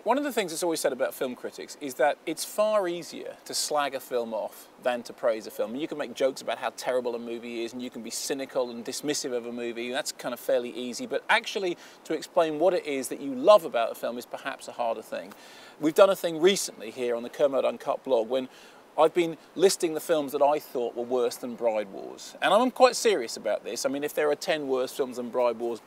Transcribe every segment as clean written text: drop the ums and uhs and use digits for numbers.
One of the things that's always said about film critics is that it's far easier to slag a film off than to praise a film. And you can make jokes about how terrible a movie is, and you can be cynical and dismissive of a movie. That's kind of fairly easy, but actually to explain what it is that you love about a film is perhaps a harder thing. We've done a thing recently here on the Kermode Uncut blog when I've been listing the films that I thought were worse than Bride Wars. And I'm quite serious about this. I mean, if there are 10 worse films than Bride Wars,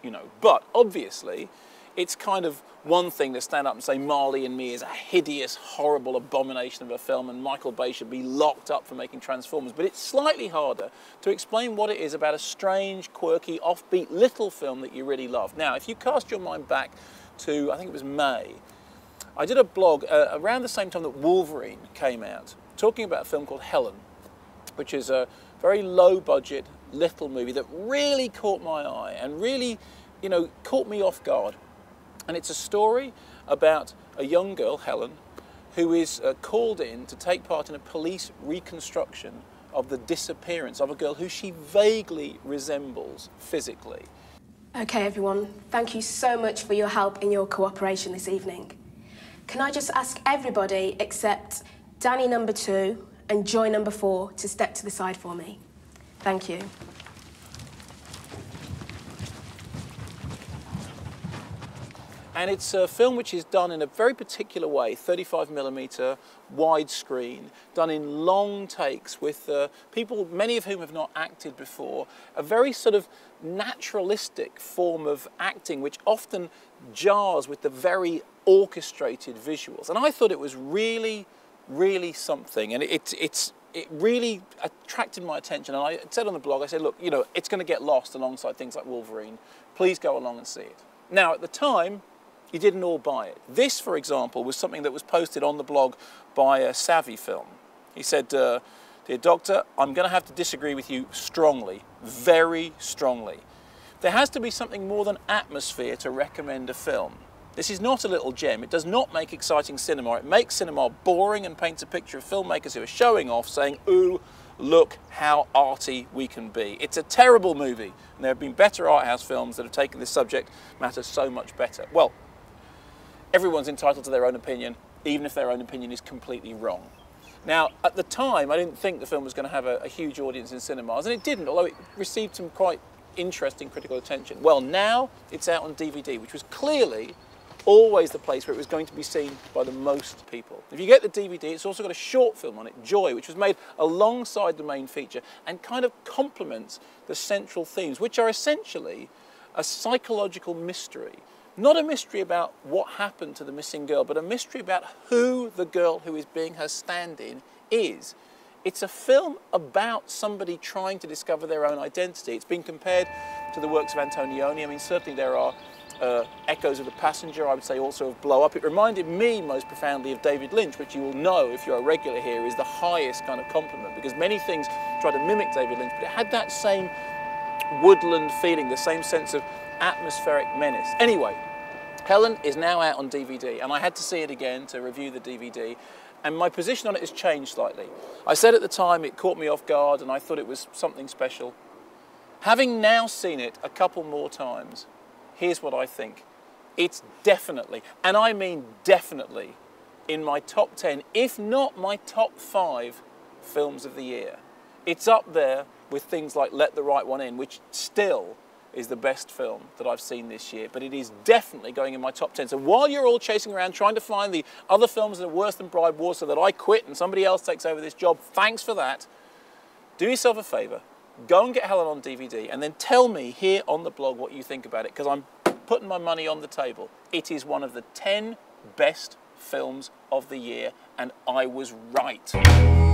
you know. But obviously, it's kind of one thing to stand up and say Marley and Me is a hideous, horrible abomination of a film and Michael Bay should be locked up for making Transformers. But it's slightly harder to explain what it is about a strange, quirky, offbeat little film that you really love. Now, if you cast your mind back to, I think it was May, I did a blog around the same time that Wolverine came out, talking about a film called Helen, which is a very low-budget, little movie that really caught my eye and really, you know, caught me off guard. And it's a story about a young girl, Helen, who is called in to take part in a police reconstruction of the disappearance of a girl who she vaguely resembles physically. Okay, everyone, thank you so much for your help and your cooperation this evening. Can I just ask everybody except Danny number 2 and Joy number 4 to step to the side for me? Thank you. And it's a film which is done in a very particular way, 35mm, widescreen, done in long takes with people, many of whom have not acted before, a very sort of naturalistic form of acting which often jars with the very orchestrated visuals. And I thought it was really, really something. And it really attracted my attention. And I said on the blog, I said, look, you know, it's going to get lost alongside things like Wolverine. Please go along and see it. Now, at the time, you didn't all buy it. This, for example, was something that was posted on the blog by a Savvy Film. He said, dear doctor, I'm going to have to disagree with you strongly, very strongly. There has to be something more than atmosphere to recommend a film. This is not a little gem. It does not make exciting cinema. It makes cinema boring and paints a picture of filmmakers who are showing off, saying, ooh, look how arty we can be. It's a terrible movie, and there have been better art house films that have taken this subject matter so much better. Well, everyone's entitled to their own opinion, even if their own opinion is completely wrong. Now, at the time, I didn't think the film was going to have a huge audience in cinemas, and it didn't, although it received some quite interesting critical attention. Well, now it's out on DVD, which was clearly always the place where it was going to be seen by the most people. If you get the DVD, it's also got a short film on it, Joy, which was made alongside the main feature and kind of complements the central themes, which are essentially a psychological mystery. Not a mystery about what happened to the missing girl, but a mystery about who the girl who is being her stand-in is. It's a film about somebody trying to discover their own identity. It's been compared to the works of Antonioni. I mean, certainly there are echoes of The Passenger, I would say also of Blow Up. It reminded me most profoundly of David Lynch, which you will know if you're a regular here is the highest kind of compliment, because many things try to mimic David Lynch, but it had that same woodland feeling, the same sense of atmospheric menace. Anyway, Helen is now out on DVD, and I had to see it again to review the DVD, and my position on it has changed slightly. I said at the time it caught me off guard and I thought it was something special. Having now seen it a couple more times, here's what I think. It's definitely, and I mean definitely, in my top 10, if not my top 5 films of the year. It's up there with things like Let the Right One In, which still is the best film that I've seen this year, but it is definitely going in my top 10. So while you're all chasing around trying to find the other films that are worse than Bride Wars so that I quit and somebody else takes over this job, thanks for that. Do yourself a favour, go and get Helen on DVD and then tell me here on the blog what you think about it, because I'm putting my money on the table. It is one of the 10 best films of the year, and I was right.